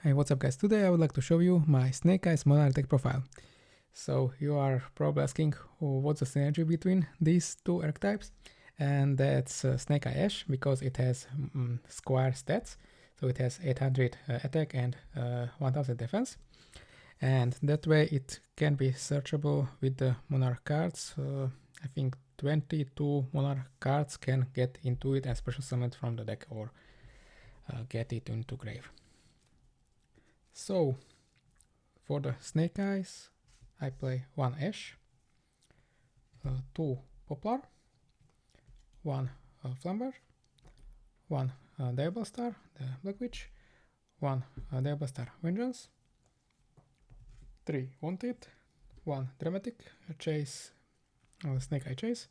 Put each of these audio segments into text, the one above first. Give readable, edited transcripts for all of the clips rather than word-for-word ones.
Hey, what's up guys? Today I would like to show you my Snake Eyes Monarch deck profile. So you are probably asking what's the synergy between these two archetypes, and that's Snake Eye Ash because it has square stats. So it has 800 attack and 1000 defense, and that way it can be searchable with the Monarch cards. I think 22 Monarch cards can get into it and special summon from the deck or get it into grave. So for the Snake Eyes, I play 1 Ash, 2 Poplar, 1 Flamber, 1 Diablo Star, the Black Witch, 1 Diablo Star Vengeance, 3 Wanted, 1 Dramatic Chase, Snake Eye Chase,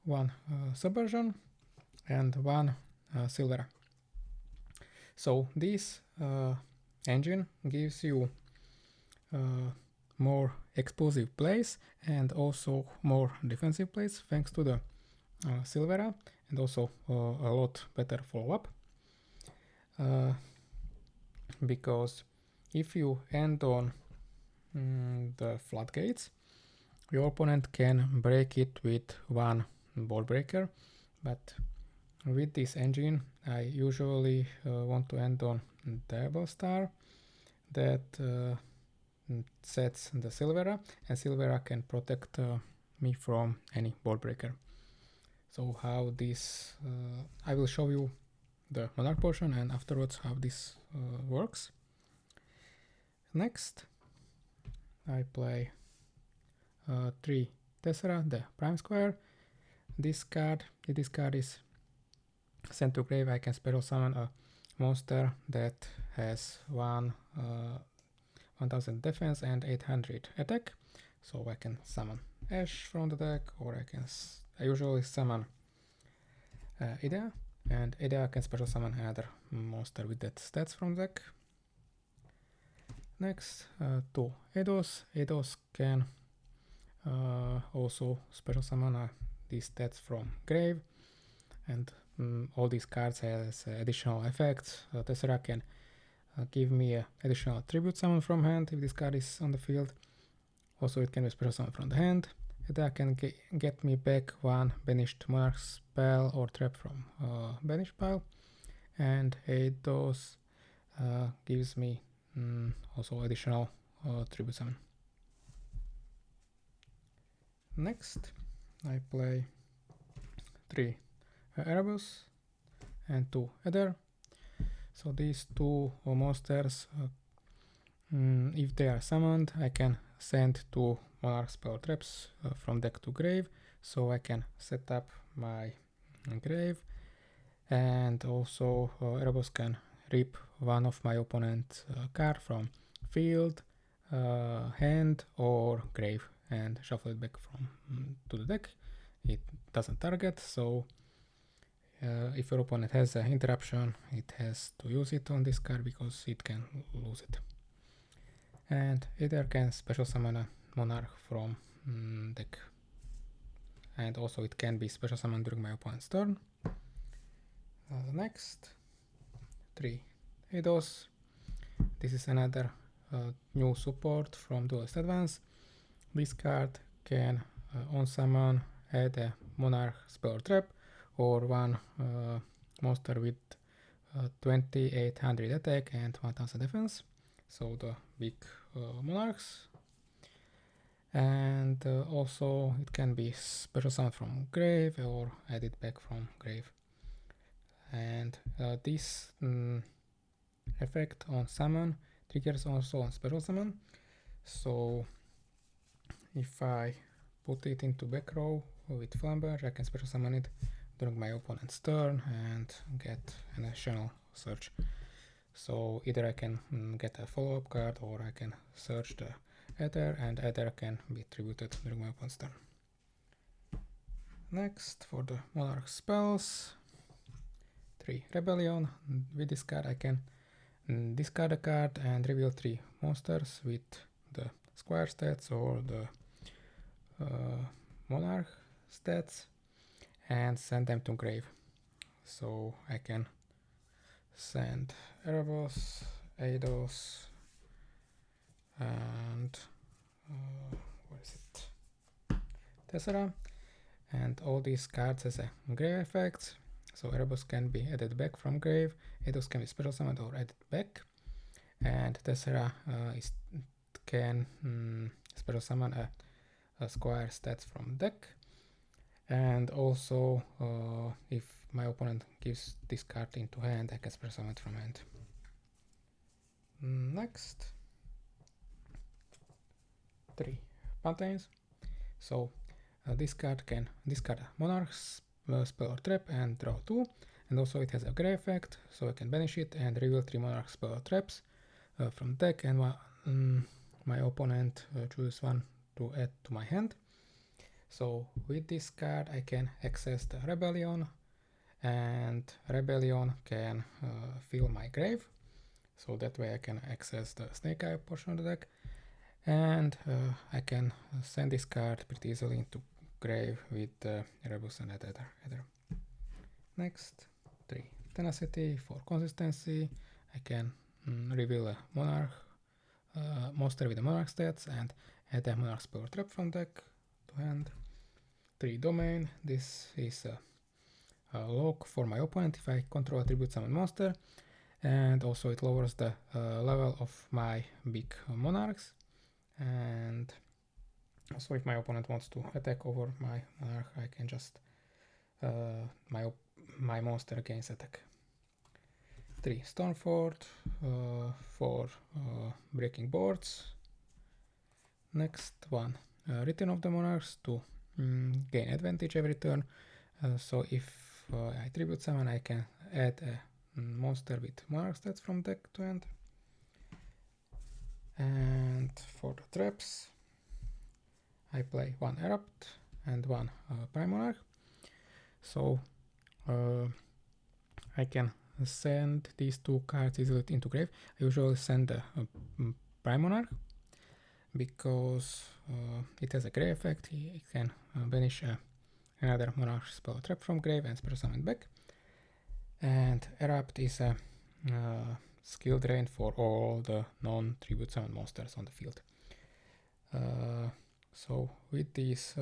1 Subversion, and 1 Silvera. So this engine gives you more explosive plays and also more defensive plays thanks to the Silvera, and also a lot better follow-up, because if you end on the floodgates, your opponent can break it with one ball breaker, but with this engine I usually want to end on Diablo Star that sets the Silvera, and Silvera can protect me from any ball breaker. So how this, I will show you the Monarch portion and afterwards how this works. Next, I play 3 Tessera, the Prime Square. This card, if this card is sent to grave, I can special summon a monster that has 1000 defense and 800 attack. So I can summon Ash from the deck, or I usually summon Idea, and Idea can special summon another monster with that stats from the deck. Next, 2 Eidos. Eidos can also special summon these stats from grave, and all these cards has additional effects. Tessera can give me an additional tribute summon from hand if this card is on the field. Also it can be special summon from the hand. That can get me back one banished Monarch spell or trap from banished pile, and Eidos gives me also additional tribute summon. Next, I play 3 Erebus and 2 Ether. So these two monsters, if they are summoned, I can send 2 Monarch spell traps from deck to grave, so I can set up my grave, and also Erebus can rip one of my opponent's card from field, hand, or grave and shuffle it back from to the deck. It doesn't target, so if your opponent has an interruption, it has to use it on this card because it can lose it. And either can special summon a Monarch from deck, and also it can be special summoned during my opponent's turn. Next, 3 Eidos. This is another new support from Duelist Advance. This card can on summon add a Monarch spell trap or one monster with 2800 attack and 1000 defense, so the big Monarchs. And also it can be special summoned from grave or added back from grave. And this effect on summon triggers also on special summon, so if I put it into back row with Flamber, I can special summon it during my opponent's turn and get an additional search. So either I can get a follow-up card, or I can search the Ether, and Ether can be tributed during my opponent's turn. Next, for the Monarch spells, 3 Rebellion. With this card I can discard a card and reveal 3 monsters with the square stats or the Monarch stats and send them to grave. So I can send Erebus Eidos, and what is it? Tessera, and all these cards has a grave effects. So Erebos can be added back from grave, Eidos can be special summoned or added back, and Tessera can special summon a squire stats from deck. And also, if my opponent gives this card into hand, I can special summon it from hand. Next, 3 Pantheons. So this card can discard a Monarch spell or trap and draw 2, and also it has a grey effect, so I can banish it and reveal 3 Monarch spell or traps from deck, and my opponent chooses one to add to my hand. So with this card I can access the Rebellion, and Rebellion can fill my grave, so that way I can access the Snake Eye portion of the deck, and I can send this card pretty easily into grave with Erebus and Adder. Next, 3 Tenacity for consistency. I can reveal a Monarch monster with the Monarch stats and add a Monarch spell or trap from deck to hand. 3 Domain. This is a lock for my opponent if I control a tribute summon monster, and also it lowers the level of my big monarchs, and also if my opponent wants to attack over my monarch, I can just my monster gains attack. 3 Stormfort for breaking boards. Next one, Return of the Monarchs to gain advantage every turn. So if I tribute summon, I can add a monster with Monarch stats from deck to hand. And for the traps, I play 1 Erupt and 1 Prime Monarch. So I can send these 2 cards easily into grave. I usually send the Prime Monarch because it has a grave effect. It can banish another Monarch spell trap from grave and special summon back. And Erupt is a skill drain for all the non-tribute summon monsters on the field. So with this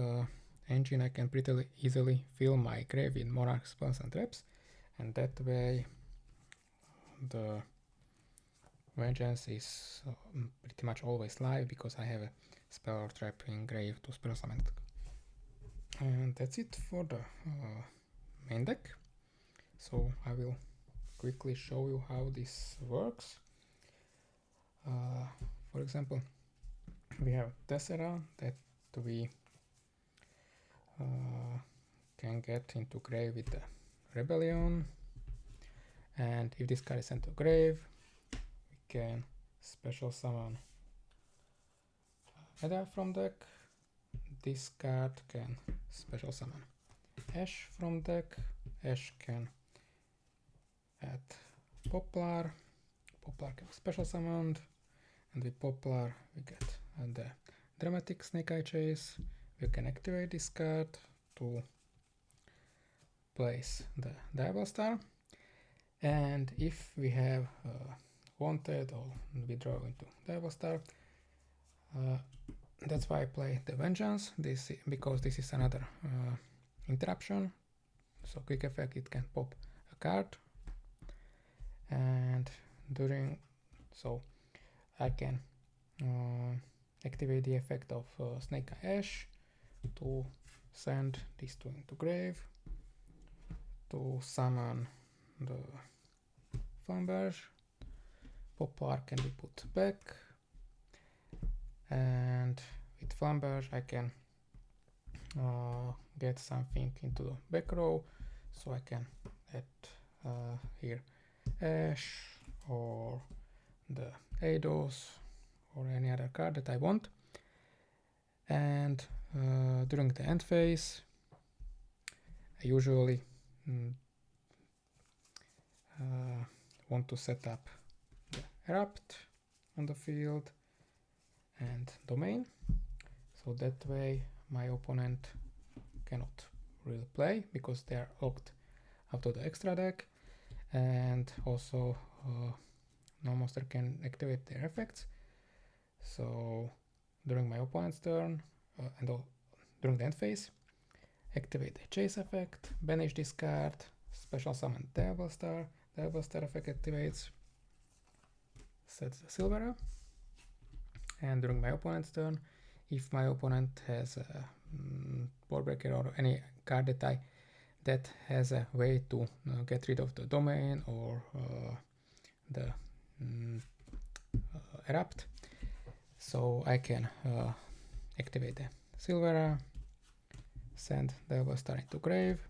engine I can pretty easily fill my grave with Monarch spells and traps, and that way the Vengeance is pretty much always live because I have a spell or trap in grave to special summon it. And that's it for the main deck. So I will quickly show you how this works. For example, we have Tessera that we can get into grave with the Rebellion, and if this card is sent to grave, we can special summon Adder from deck. This card can special summon Ash from deck. Ash can add Poplar. Poplar can be special summoned, and with Poplar we get the Dramatic Snake Eye Chase. We can activate this card to place the Diabol Star, and if we have wanted or withdraw into Diabol Star, that's why I play the Vengeance, because this is another interruption. So quick effect, it can pop a card, and so I can activate the effect of Snake Eye Ash to send these 2 into grave, to summon the Flamberge. Poplar can be put back, and with Flamberge I can get something into the back row, so I can add here Ash or the Eidos or any other card that I want. And during the end phase I usually want to set up the Erupt on the field and Domain, so that way my opponent cannot really play because they are locked out of the extra deck, and also no monster can activate their effects. So during my opponent's turn during the end phase, activate the chase effect, banish this card, special summon Duelist. Duelist effect activates, sets the Silvera, and during my opponent's turn, if my opponent has a board breaker or any card that has a way to get rid of the domain or the erupt, so I can activate the Silvera, send the Duelist into grave,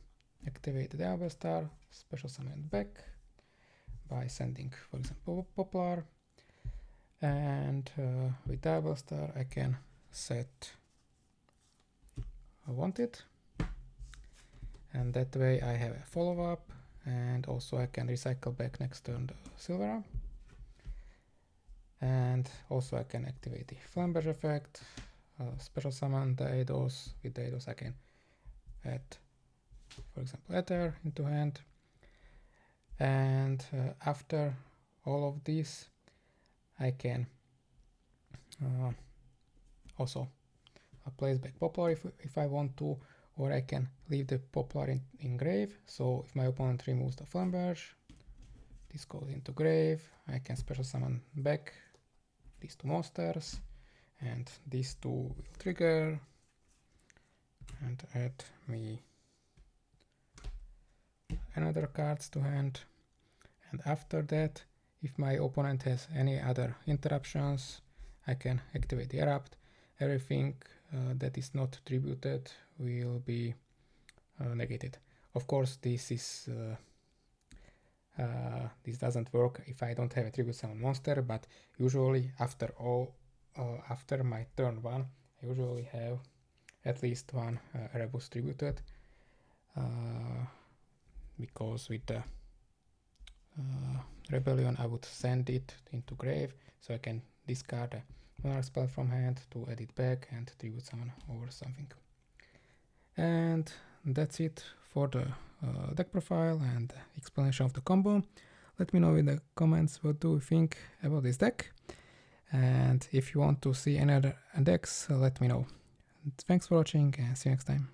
activate the Duelist, special summon it back by sending, for example, Poplar, and with Duelist I can set wanted, and that way I have a follow-up, and also I can recycle back next turn the Silvera, and also I can activate the Flamberge effect, special summon the Eidos. With the Eidos I can add, for example, Ether into hand, and after all of this I can also place back Poplar if I want to, or I can leave the Poplar in grave. So if my opponent removes the Flamberge, this goes into grave. I can special summon back these two monsters, and these two will trigger and add me another cards to hand. And after that, if my opponent has any other interruptions, I can activate the erupt. Everything that is not tributed will be negated. Of course, this doesn't work if I don't have a tribute summon monster, but usually after my turn 1, I usually have at least one Erebus tributed, because with the Rebellion I would send it into grave, so I can discard a Monarch spell from hand to add it back and tribute summon over something. And that's it for the deck profile and explanation of the combo. Let me know in the comments what do you think about this deck, and if you want to see any other decks, let me know. Thanks for watching and see you next time.